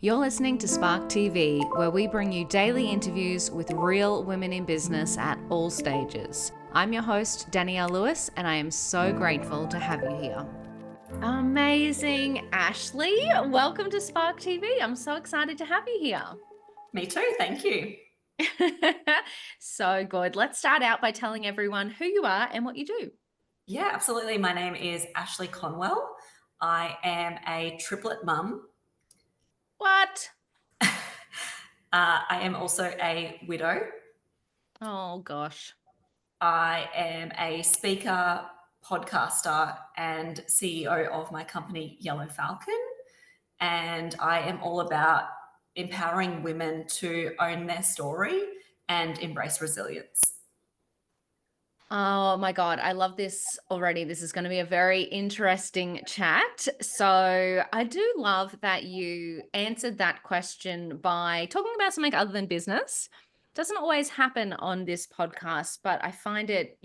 You're listening to Spark TV, where we bring you daily interviews with real women in business at all stages. I'm your host, Danielle Lewis, and I am so grateful to have you here. Amazing, Ashleigh. Welcome to Spark TV. I'm so excited to have you here. Me too, thank you. So good. Let's start out by telling everyone who you are and what you do. Yeah, absolutely. My name is Ashleigh Conwell. I am a triplet mum. What? I am also a widow. Oh, gosh. I am a speaker, podcaster, and CEO of my company, Yellow Falcon. And I am all about empowering women to own their story and embrace resilience. Oh my God, I love this already. This is going to be a very interesting chat. So, I do love that you answered that question by talking about something other than business. Doesn't always happen on this podcast, but I find it,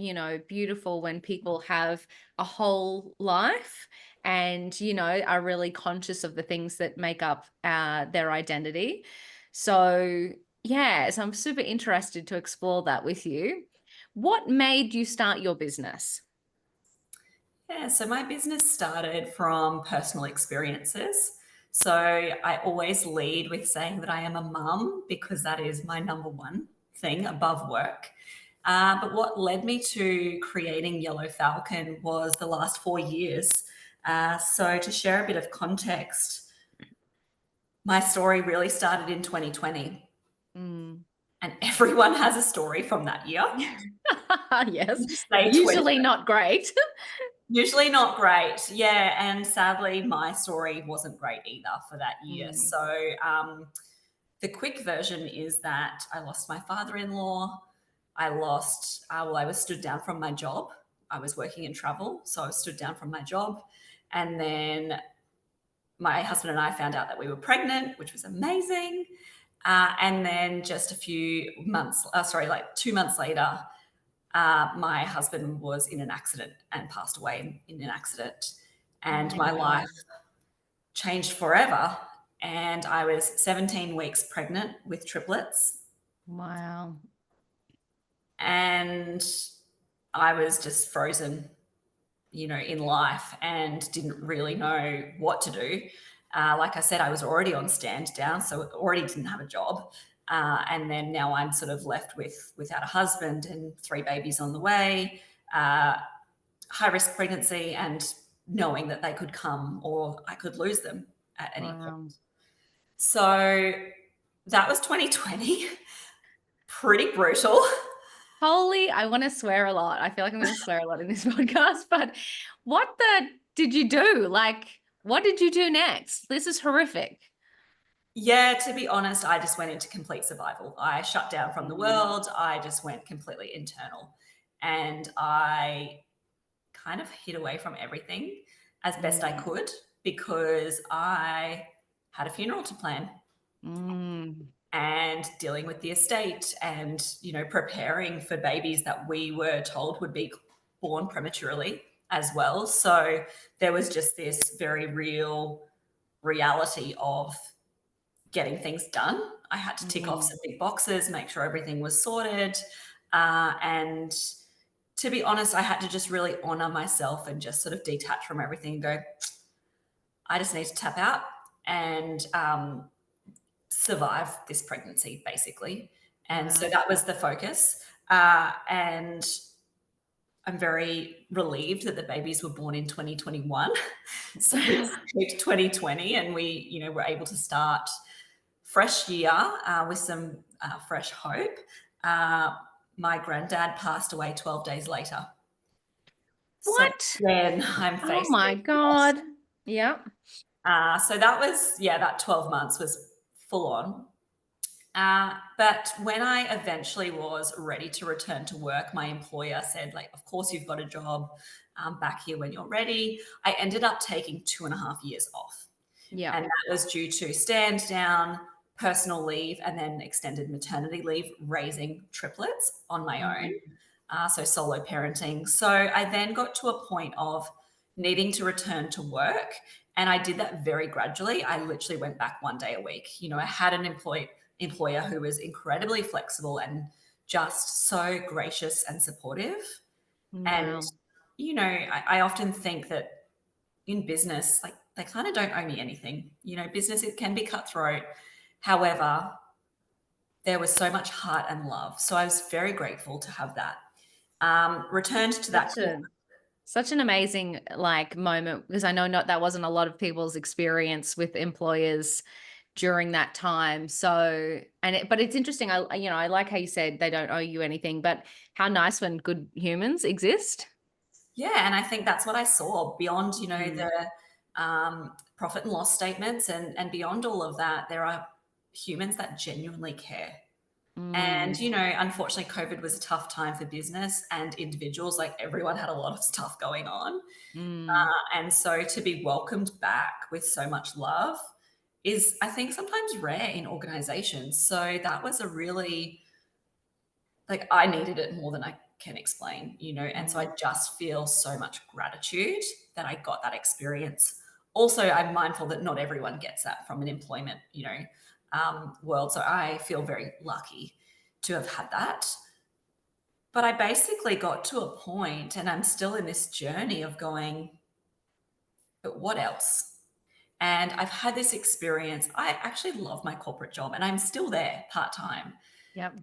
beautiful when people have a whole life and, are really conscious of the things that make up their identity. So, yeah, so I'm super interested to explore that with you. What made you start your business? Yeah, so my business started from personal experiences. So I always lead with saying that I am a mum because that is my number one thing above work. But what led me to creating Yellow Falcon was the last 4 years. So to share a bit of context, my story really started in 2020, Mm. and everyone has a story from that year. Yes, Say 20. usually not great. Usually not great. Yeah. And sadly, my story wasn't great either for that year. Mm. So, the quick version is that I lost my father in law. I was stood down from my job. I was working in travel. So I was stood down from my job. And then my husband and I found out that we were pregnant, which was amazing. And then just a few months, like 2 months later, my husband was in an accident and passed away in an accident. Oh And my my God. life changed forever. And I was 17 weeks pregnant with triplets. Wow. And I was just frozen, in life and didn't really know what to do. Like I said, I was already on stand down, so already didn't have a job. And then now I'm sort of left without a husband and 3 babies on the way, high risk pregnancy, and knowing that they could come or I could lose them at any point. Wow. So that was 2020. Pretty brutal. Holy, I want to swear a lot. I feel like I'm going to swear a lot in this podcast, but what the did you do? Like, what did you do next? This is horrific. Yeah, to be honest, I just went into complete survival. I shut down from the Mm. world. I just went completely internal. And I kind of hid away from everything as best I Mm. could because I had a funeral to plan Mm. and dealing with the estate and, preparing for babies that we were told would be born prematurely as well. So there was just this very real reality of getting things done. I had to tick off Mm. some big boxes, make sure everything was sorted. And to be honest, I had to just really honor myself and just sort of detach from everything and go, I just need to tap out and survive this pregnancy, basically. And so Wow. that was the focus. And I'm very relieved that the babies were born in 2021. So we skipped 2020 and we, were able to start fresh year with some fresh hope. My granddad passed away 12 days later. So What? then I'm Oh facing my loss. God. Yeah. So that was, that 12 months was full on. But when I eventually was ready to return to work, my employer said, like, of course you've got a job back here when you're ready. I ended up taking 2.5 years off. Yeah. And that was due to stand down, personal leave, and then extended maternity leave, raising triplets on my own. Mm. So solo parenting. So I then got to a point of needing to return to work And I did that very gradually. I literally went back 1 day a week. I had an employer who was incredibly flexible and just so gracious and supportive. And, Wow. I often think that in business, like they kind of don't owe me anything. Business, it can be cutthroat. However, there was so much heart and love. So I was very grateful to have that. Returned to that. Such a such an amazing, like, moment, because I know not that wasn't a lot of people's experience with employers during that time. So, but it's interesting. I like how you said they don't owe you anything, but how nice when good humans exist. Yeah, and I think that's what I saw beyond, Mm, the profit and loss statements, and beyond all of that, there are humans that genuinely care. And, mm, unfortunately, COVID was a tough time for business and individuals. Like everyone had a lot of stuff going on. mm. And so to be welcomed back with so much love is, I think, sometimes rare in organizations. So that was a really, like, I needed it more than I can explain, and so I Mm. just feel so much gratitude that I got that experience. Also, I'm mindful that not everyone gets that from an employment, world. So I feel very lucky to have had that. But I basically got to a point, and I'm still in this journey of going, but what else? And I've had this experience. I actually love my corporate job and I'm still there part time. Yep.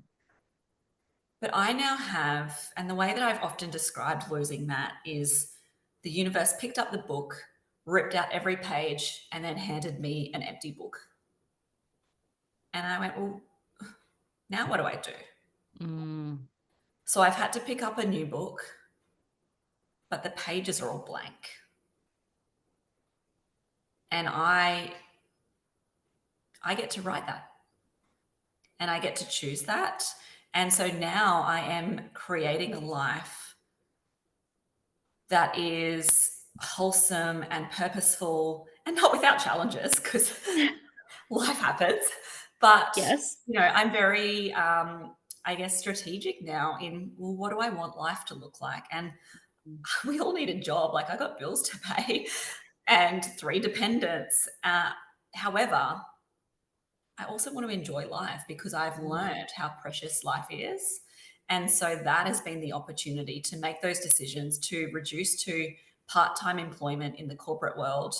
But I now have, and the way that I've often described losing that is the universe picked up the book, ripped out every page, and then handed me an empty book. And I went, well, now what do I do? Mm. So I've had to pick up a new book, but the pages are all blank. And I get to write that and I get to choose that. And so now I am creating a life that is wholesome and purposeful and not without challenges because life happens. But, Yes. I'm very, I guess, strategic now in, well, what do I want life to look like? And Mm. we all need a job. Like, I got bills to pay and three dependents. However, I also want to enjoy life because I've Mm. learned how precious life is. And so that has been the opportunity to make those decisions to reduce to part time employment in the corporate world,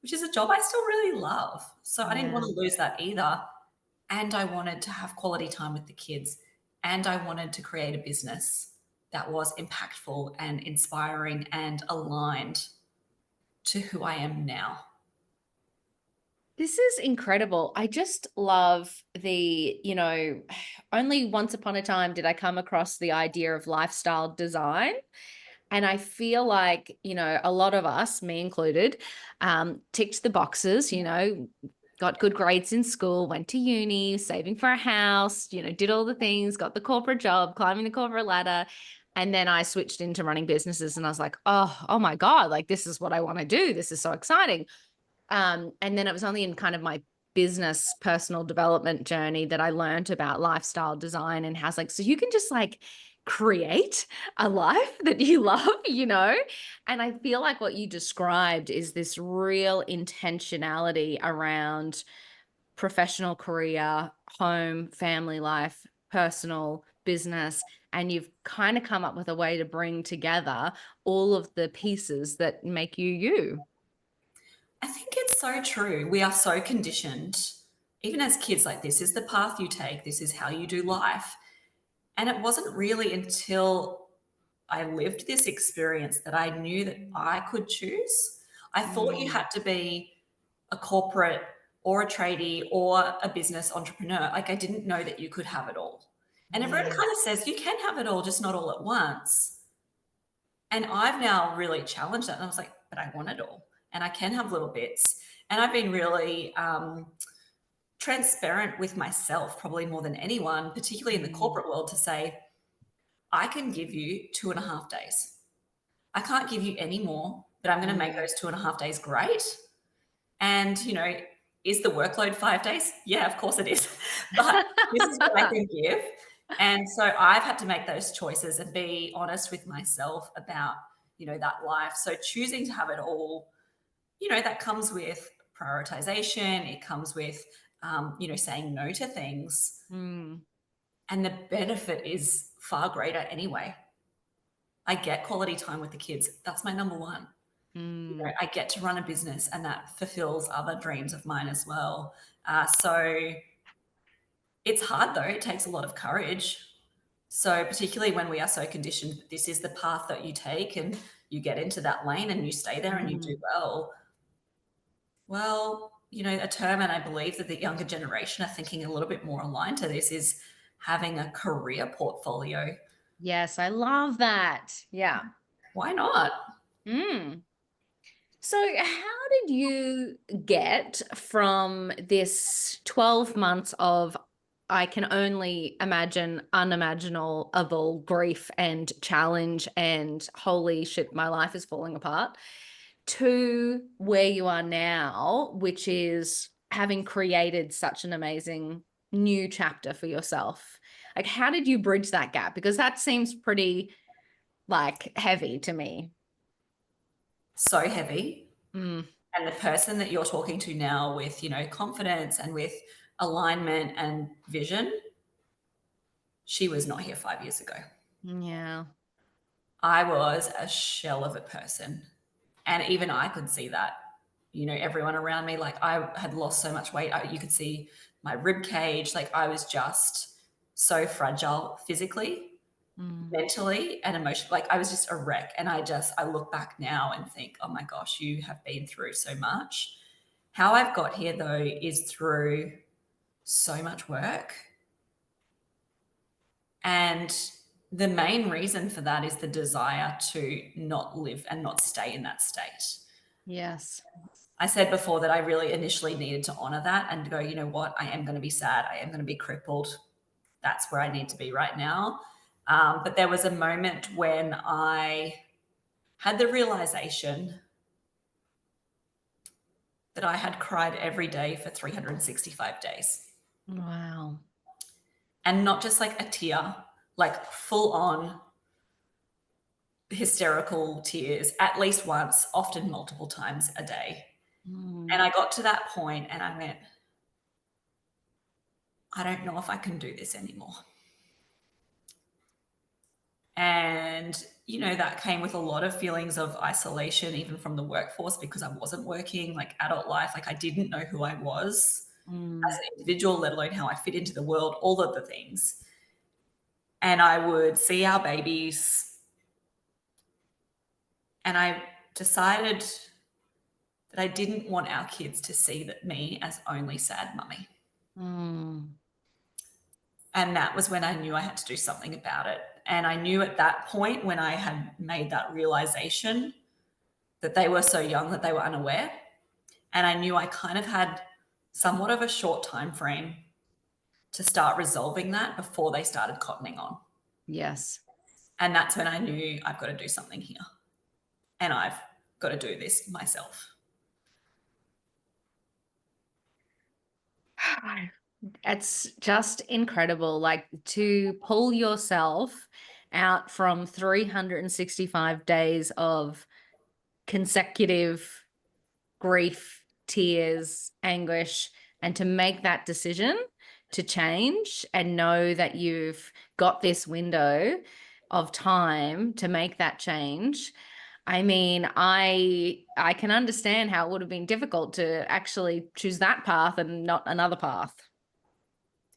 which is a job I still really love. So I didn't want Yeah. to lose that either. And I wanted to have quality time with the kids. And I wanted to create a business that was impactful and inspiring and aligned to who I am now. This is incredible. I just love only once upon a time did I come across the idea of lifestyle design. And I feel like, a lot of us, me included, ticked the boxes, got good grades in school, went to uni, saving for a house, did all the things, got the corporate job, climbing the corporate ladder. And then I switched into running businesses and I was like, oh my God, like this is what I want to do. This is so exciting. And then it was only in kind of my business personal development journey that I learned about lifestyle design and how it's like, so you can just like create a life that you love, And I feel like what you described is this real intentionality around professional career, home, family life, personal, business. And you've kind of come up with a way to bring together all of the pieces that make you you. I think it's so true. We are so conditioned, even as kids, like this is the path you take, this is how you do life. And it wasn't really until I lived this experience that I knew that I could choose. I thought you Mm. had to be a corporate or a tradie or a business entrepreneur. Like I didn't know that you could have it all. And everyone Yeah. kind of says you can have it all, just not all at once. And I've now really challenged that. And I was like, but I want it all. And I can have little bits. And I've been really transparent with myself, probably more than anyone, particularly in the Mm. corporate world, to say, I can give you 2.5 days. I can't give you any more, but I'm going to make Mm. those 2.5 days great. And, is the workload 5 days? Yeah, of course it is. But this is what I can give. And so I've had to make those choices and be honest with myself about, that life. So choosing to have it all that comes with prioritization. It comes with, saying no to things. Mm, And the benefit is far greater anyway. I get quality time with the kids. That's my number one. mm, I get to run a business, and that fulfills other dreams of mine as well. So it's hard though. It takes a lot of courage. So particularly when we are so conditioned that this is the path that you take, and you get into that lane and you stay there and you do mm. well. Well, a term, and I believe that the younger generation are thinking a little bit more aligned to this, is having a career portfolio. Yes, I love that. Yeah. Why not? Mm. So, how did you get from this 12 months of, I can only imagine, unimaginable grief and challenge, and holy shit, my life is falling apart, to where you are now, which is having created such an amazing new chapter for yourself? Like, how did you bridge that gap? Because that seems pretty like heavy to me. So heavy. Mm, And the person that you're talking to now with, confidence and with alignment and vision, she was not here 5 years ago. yeah. I was a shell of a person. And even I could see that. Everyone around me, like I had lost so much weight. You could see my rib cage. Like I was just so fragile physically, Mm, mentally, and emotionally. Like I was just a wreck. And I look back now and think, oh my gosh, you have been through so much. How I've got here though is through so much work. And the main reason for that is the desire to not live and not stay in that state. yes. I said before that I really initially needed to honor that and go, you know what, I am going to be sad. I am going to be crippled. That's where I need to be right now. But there was a moment when I had the realization that I had cried every day for 365 days. Wow. And not just like a tear, like full on hysterical tears, at least once, often multiple times a day. And Mm, I got to that point and I went, I don't know if I can do this anymore. And, that came with a lot of feelings of isolation, even from the workforce, because I wasn't working, like adult life. Like I didn't know who I was as mm, an individual, let alone how I fit into the world, all of the things. And I would see our babies, and I decided that I didn't want our kids to see me as only sad mummy. mm. And that was when I knew I had to do something about it. And I knew at that point, when I had made that realization, that they were so young that they were unaware. And I knew I kind of had somewhat of a short time frame to start resolving that before they started cottoning on. Yes. And that's when I knew I've got to do something here. And I've got to do this myself. It's just incredible, like to pull yourself out from 365 days of consecutive grief, tears, anguish, and to make that decision to change and know that you've got this window of time to make that change. I mean, I can understand how it would have been difficult to actually choose that path and not another path.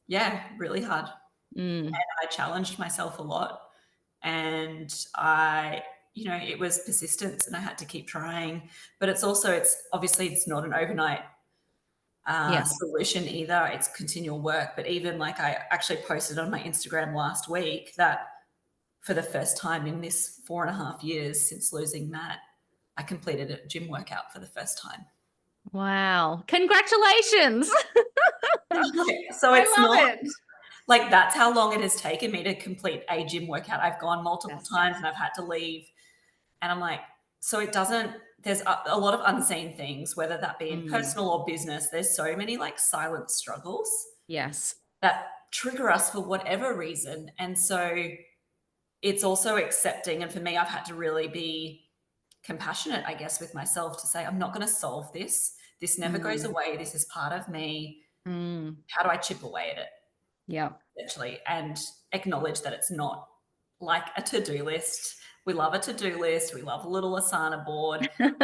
Yeah, really hard. Mm, I challenged myself a lot. And it was persistence, and I had to keep trying. But it's obviously it's not an overnight yes. solution either. It's continual work. But even like I actually posted on my Instagram last week that for the first time in this 4.5 years since losing Matt, I completed a gym workout for the first time. Wow. Congratulations. So I it's love not it. like that's how long it has taken me to complete a gym workout. I've gone multiple Yes. times and I've had to leave. And I'm like, so it doesn't, there's a lot of unseen things, whether that be in Mm, personal or business. There's so many like silent struggles yes. that trigger us for whatever reason. And so it's also accepting. And for me, I've had to really be compassionate, I guess, with myself to say, I'm not going to solve this. This never goes Mm, away. This is part of me. mm, How do I chip away at it, yeah. essentially, and acknowledge that it's not like a to-do list. We love a to-do list. We love a little Asana board. It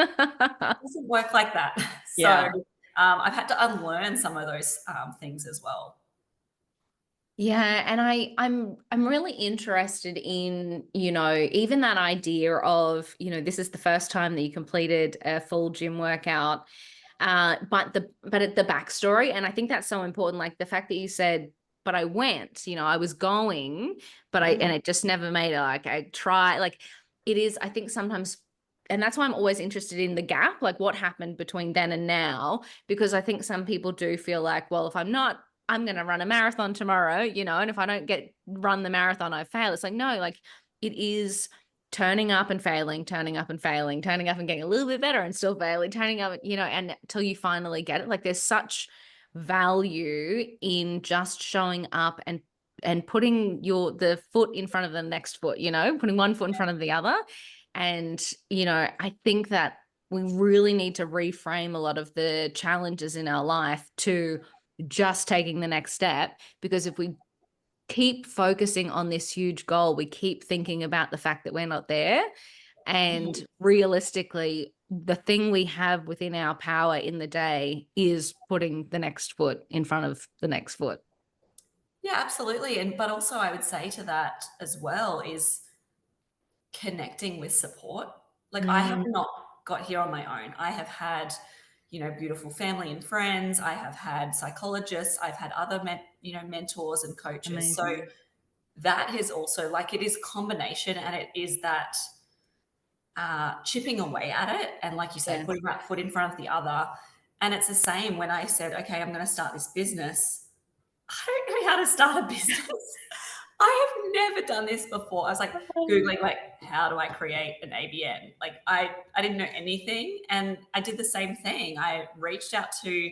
doesn't work like that. So Yeah. I've had to unlearn some of those things as well. Yeah, and I'm really interested in, even that idea of, this is the first time that you completed a full gym workout. But the backstory, and I think that's so important. Like the fact that you said, but I went, I was going, but Mm. it just never made it. Like I try, like it is, I think sometimes, and that's why I'm always interested in the gap, like what happened between then and now, because I think some people do feel like, well, if I'm going to run a marathon tomorrow, and if I don't run the marathon, I fail. It's like, no, like it is turning up and failing, turning up and failing, turning up and getting a little bit better and still failing, turning up, and until you finally get it. Like there's such value in just showing up and putting the foot in front of the next foot, putting one foot in front of the other. And, I think that we really need to reframe a lot of the challenges in our life to just taking the next step. Because if we keep focusing on this huge goal, we keep thinking about the fact that we're not there. And Mhm. realistically, the thing we have within our power in the day is putting the next foot in front of the next foot. Yeah, absolutely. And but also I would say to that as well is connecting with support. Like I have Mm, not got here on my own. I have had, beautiful family and friends. I have had psychologists. I've had other mentors and coaches. So amazing. that is also like it is combination, and it is that chipping away at it. And like you say, Yeah. putting that foot in front of the other. And it's the same when I said, okay, I'm going to start this business. I don't know how to start a business. I have never done this before. I was like Googling like how do I create an ABN? Like I didn't know anything, and I did the same thing. I reached out to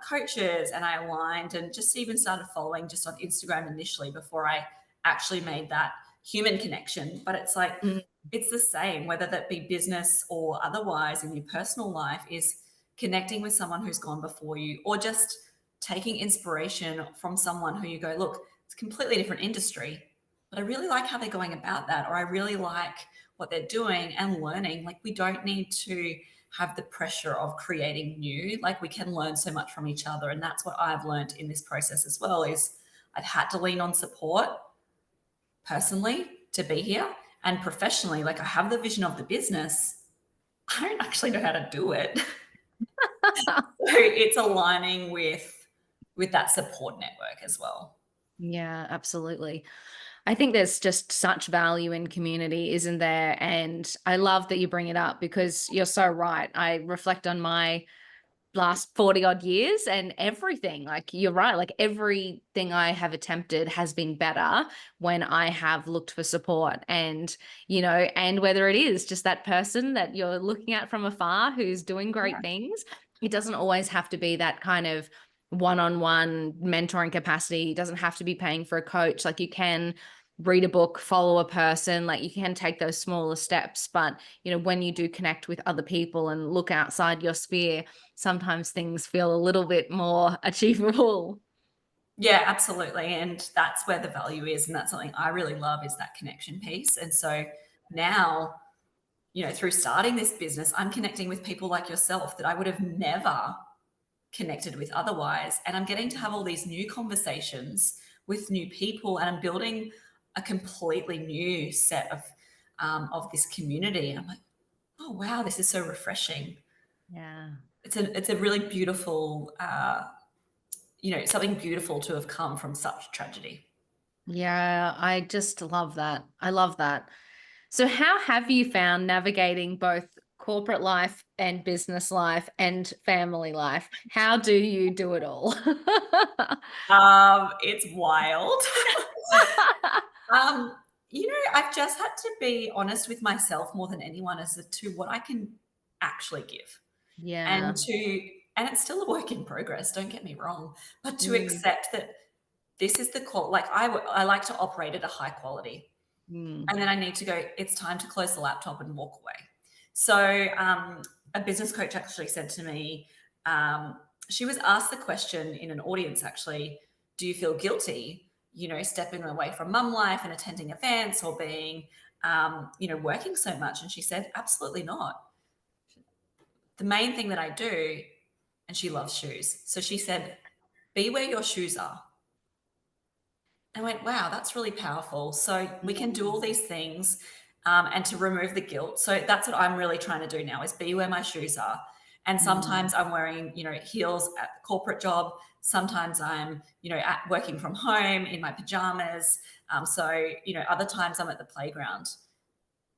coaches, and I aligned and just even started following just on Instagram initially before I actually made that human connection. But it's like Mm, it's the same whether that be business or otherwise in your personal life is connecting with someone who's gone before you, or just taking inspiration from someone who you go, look, it's a completely different industry, but I really like how they're going about that, or I really like what they're doing, and learning. Like, we don't need to have the pressure of creating new. Like, we can learn so much from each other. And that's what I've learned in this process as well is I've had to lean on support personally to be here, and professionally. Like, I have the vision of the business. I don't actually know how to do it. So it's aligning with that support network as well. yeah, absolutely. I think there's just such value in community, isn't there? And I love that you bring it up because you're so right. I reflect on my last 40 odd years and everything, like you're right, like everything I have attempted has been better when I have looked for support. And and whether it is just that person that you're looking at from afar who's doing great Yeah. things, it doesn't always have to be that kind of one-on-one mentoring capacity. It doesn't have to be paying for a coach. Like you can read a book, follow a person, like you can take those smaller steps. But when you do connect with other people and look outside your sphere, sometimes things feel a little bit more achievable. Yeah, absolutely. And that's where the value is. And that's something I really love is that connection piece. And so now, through starting this business, I'm connecting with people like yourself that I would have never connected with otherwise. And I'm getting to have all these new conversations with new people, and I'm building a completely new set of this community. And I'm like, oh wow, this is so refreshing. Yeah. It's a really beautiful, something beautiful to have come from such tragedy. Yeah, I just love that. I love that. So, how have you found navigating both corporate life and business life and family life? How do you do it all? It's wild. Um, I've just had to be honest with myself more than anyone as to what I can actually give, and Yeah. and it's still a work in progress. Don't get me wrong, but to Mm, accept that this is the call. Like I like to operate at a high quality. Mm. And then I need to go, it's time to close the laptop and walk away. So a business coach actually said to me, she was asked the question in an audience actually, do you feel guilty, stepping away from mum life and attending events or being, working so much? And she said, absolutely not. The main thing that I do, and she loves shoes. So she said, be where your shoes are. I went, wow, that's really powerful. So we can do all Mm. these things, and to remove the guilt. So that's what I'm really trying to do now is be where my shoes are. And Mm. sometimes I'm wearing, heels at the corporate job. Sometimes I'm, at working from home in my pajamas. Other times I'm at the playground.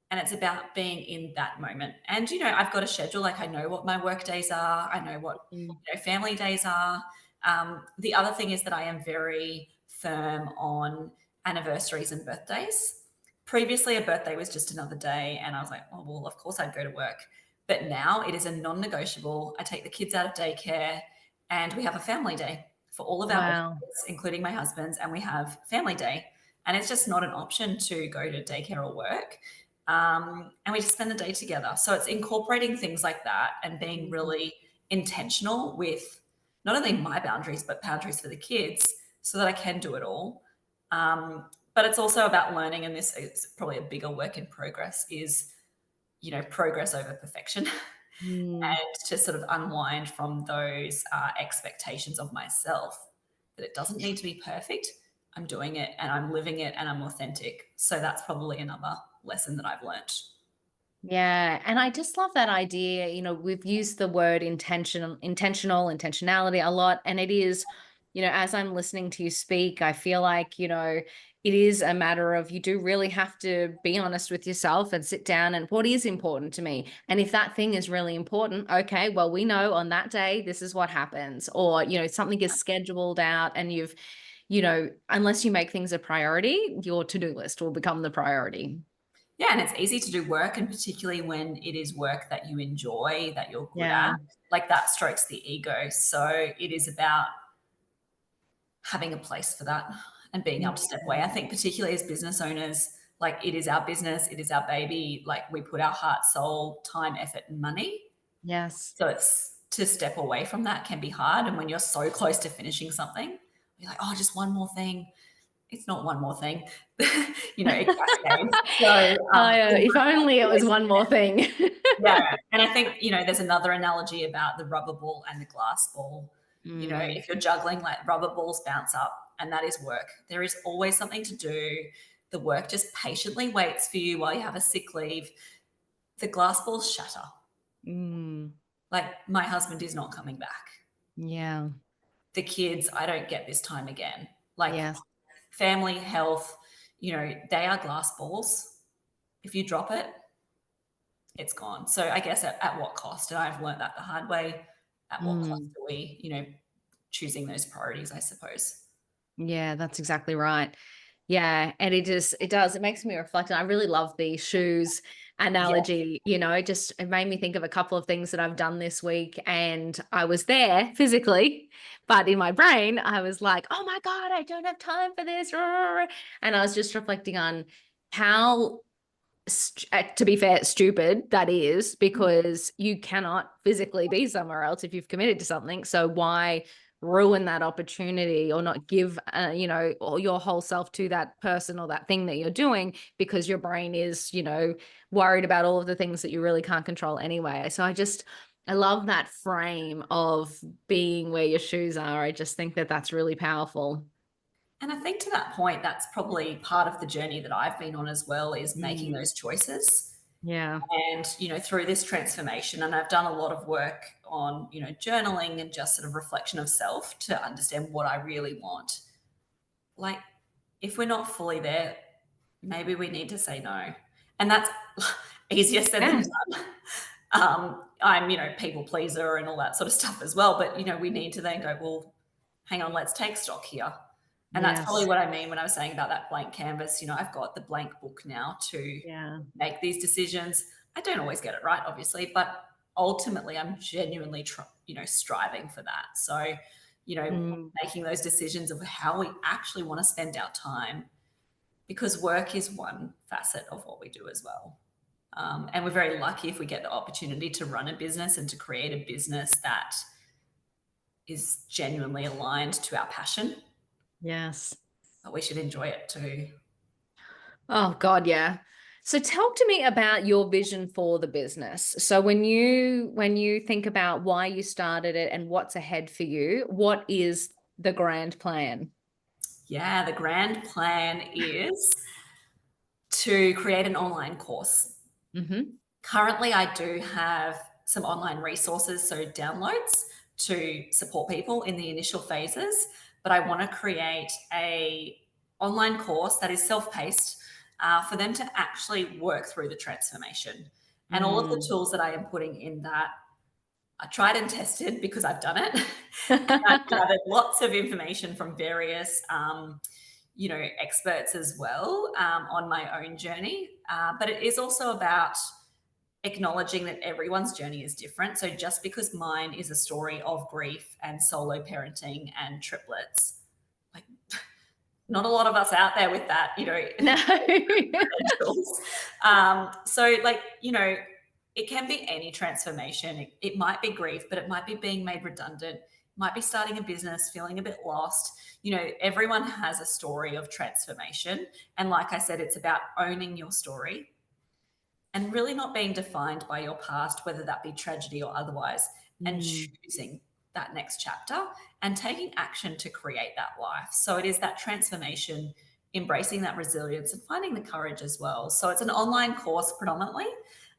And it's about being in that moment. And, I've got a schedule. Like I know what my work days are. I know what, Mm. family days are. The other thing is that I am very firm on anniversaries and birthdays. Previously, a birthday was just another day. And I was like, oh, well, of course I'd go to work. But now it is a non negotiable. I take the kids out of daycare and we have a family day for all of our Wow. birthdays, including my husband's, and we have family day. And it's just not an option to go to daycare or work. And we just spend the day together. So it's incorporating things like that and being Mm. really intentional with not only my boundaries, but boundaries for the kids so that I can do it all. But it's also about learning, and this is probably a bigger work in progress, is, progress over perfection. Mm. And to sort of unwind from those expectations of myself that it doesn't need to be perfect. I'm doing it and I'm living it and I'm authentic. So that's probably another lesson that I've learnt. Yeah, and I just love that idea. We've used the word intentionality a lot, and it is, as I'm listening to you speak, I feel like, it is a matter of you do really have to be honest with yourself and sit down and what is important to me. And if that thing is really important, okay, well, we know on that day this is what happens. Or, something is scheduled out and unless you make things a priority, your to-do list will become the priority. Yeah, and it's easy to do work, and particularly when it is work that you enjoy, that you're good at, Yeah. like that strokes the ego. So it is about having a place for that and being able to step away. I think particularly as business owners, like it is our business, it is our baby. Like we put our heart, soul, time, effort, and money. Yes. So it's to step away from that can be hard. And when you're so close to finishing something, you're like, oh, just one more thing. It's not one more thing. It cascades. So If only it was one more thing. yeah, and I think, there's another analogy about the rubber ball and the glass ball. Mm. If you're juggling, like rubber balls bounce up, and that is work. There is always something to do. The work just patiently waits for you while you have a sick leave. The glass balls shatter. Mm. Like my husband is not coming back. Yeah. The kids, I don't get this time again. Like Yes. family, health, they are glass balls. If you drop it, it's gone. So I guess at what cost? And I've learned that the hard way. At what cost Mm. are we, choosing those priorities, I suppose. Yeah, that's exactly right. Yeah, and it makes me reflect, and I really love the shoes Yeah. analogy. Just it made me think of a couple of things that I've done this week, and I was there physically, but in my brain I was like, "Oh my God, I don't have time for this." And I was just reflecting on how to be fair, stupid that is, because you cannot physically be somewhere else if you've committed to something. So why ruin that opportunity or not give, all your whole self to that person or that thing that you're doing because your brain is, worried about all of the things that you really can't control anyway. So I love that frame of being where your shoes are. I just think that that's really powerful. And I think to that point, that's probably part of the journey that I've been on as well, is making Mm. those choices. Yeah. And, through this transformation, and I've done a lot of work on, journaling and just sort of reflection of self to understand what I really want. Like, if we're not fully there, maybe we need to say no. And that's easier said than Yeah. done. I'm, people pleaser and all that sort of stuff as well. But, we need to then go, well, hang on, let's take stock here. And that's probably Yes. what I mean when I was saying about that blank canvas. I've got the blank book now to Yeah. make these decisions. I don't always get it right, obviously, but ultimately I'm genuinely, striving for that. So, Mm. making those decisions of how we actually want to spend our time, because work is one facet of what we do as well. And we're very lucky if we get the opportunity to run a business and to create a business that is genuinely aligned to our passion, Yes. but we should enjoy it too. Oh God, yeah. So talk to me about your vision for the business. So when you think about why you started it and what's ahead for you, what is the grand plan? Yeah, the grand plan is to create an online course. Mm-hmm. Currently, I do have some online resources, so downloads to support people in the initial phases, but I want to create a online course that is self-paced for them to actually work through the transformation. And all of the Mm. tools that I am putting in that are tried and tested because I've done it. And I've gathered lots of information from various experts as well on my own journey. But it is also about acknowledging that everyone's journey is different. So just because mine is a story of grief and solo parenting and triplets, like not a lot of us out there with that, No. credentials. So it can be any transformation. It might be grief, but it might be being made redundant. It might be starting a business, feeling a bit lost. Everyone has a story of transformation. And like I said, it's about owning your story and really not being defined by your past, whether that be tragedy or otherwise, and Mm. choosing that next chapter and taking action to create that life. So it is that transformation, embracing that resilience and finding the courage as well. So it's an online course predominantly.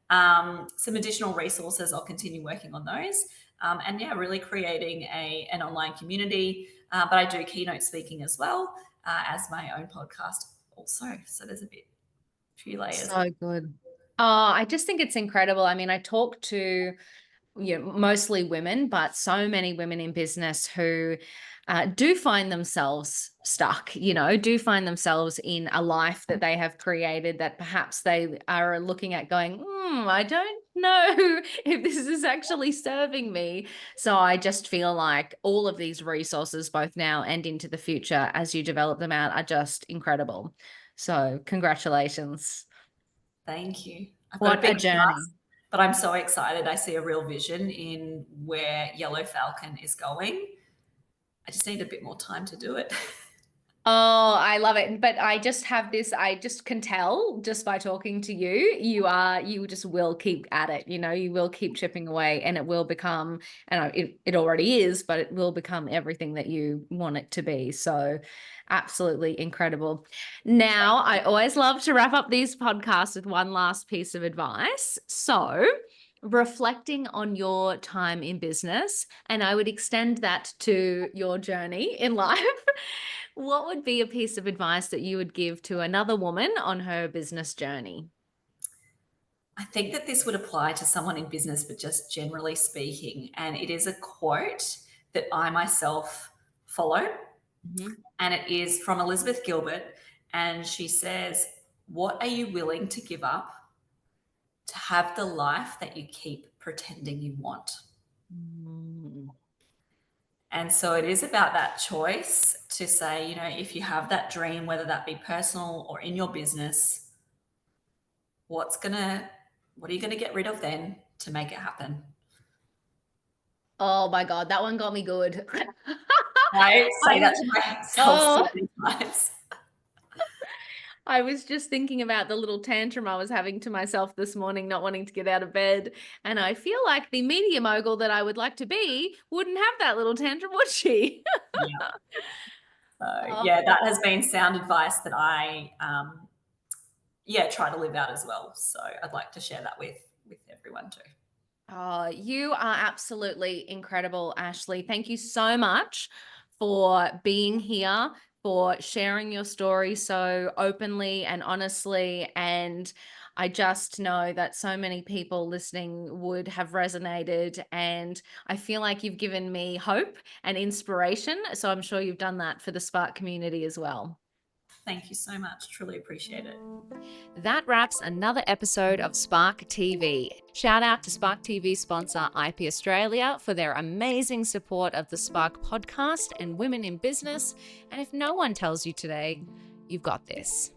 Some additional resources, I'll continue working on those. And yeah, really creating an online community. But I do keynote speaking as well as my own podcast also. So there's few layers. So good. Oh, I just think it's incredible. I mean, I talk to mostly women, but so many women in business who do find themselves stuck, do find themselves in a life that they have created that perhaps they are looking at going, I don't know if this is actually serving me. So I just feel like all of these resources, both now and into the future, as you develop them out, are just incredible. So congratulations. Thank you. I've got a What a big journey. task, but I'm so excited. I see a real vision in where Yellow Falcon is going. I just need a bit more time to do it. Oh, I love it. But I just have this, I just can tell just by talking to you, you just will keep at it, you will keep chipping away and it will become, and it already is, but it will become everything that you want it to be. So absolutely incredible. Now, I always love to wrap up these podcasts with one last piece of advice. So reflecting on your time in business, and I would extend that to your journey in life. What would be a piece of advice that you would give to another woman on her business journey? I think that this would apply to someone in business, but just generally speaking. And it is a quote that I myself follow, Mhm. and it is from Elizabeth Gilbert. And she says, "What are you willing to give up to have the life that you keep pretending you want?" Mm. And so it is about that choice to say, if you have that dream, whether that be personal or in your business, what are you gonna get rid of then to make it happen? Oh my God, that one got me good. I I say was, that to myself so oh, many times. I was just thinking about the little tantrum I was having to myself this morning, not wanting to get out of bed. And I feel like the media mogul that I would like to be wouldn't have that little tantrum, would she? Yeah. So Oh. yeah, that has been sound advice that I try to live out as well. So I'd like to share that with everyone too. Oh, you are absolutely incredible, Ashleigh. Thank you so much for being here, for sharing your story so openly and honestly. And I just know that so many people listening would have resonated. And I feel like you've given me hope and inspiration. So I'm sure you've done that for the Spark community as well. Thank you so much. Truly appreciate it. That wraps another episode of Spark TV. Shout out to Spark TV sponsor IP Australia for their amazing support of the Spark podcast and women in business. And if no one tells you today, you've got this.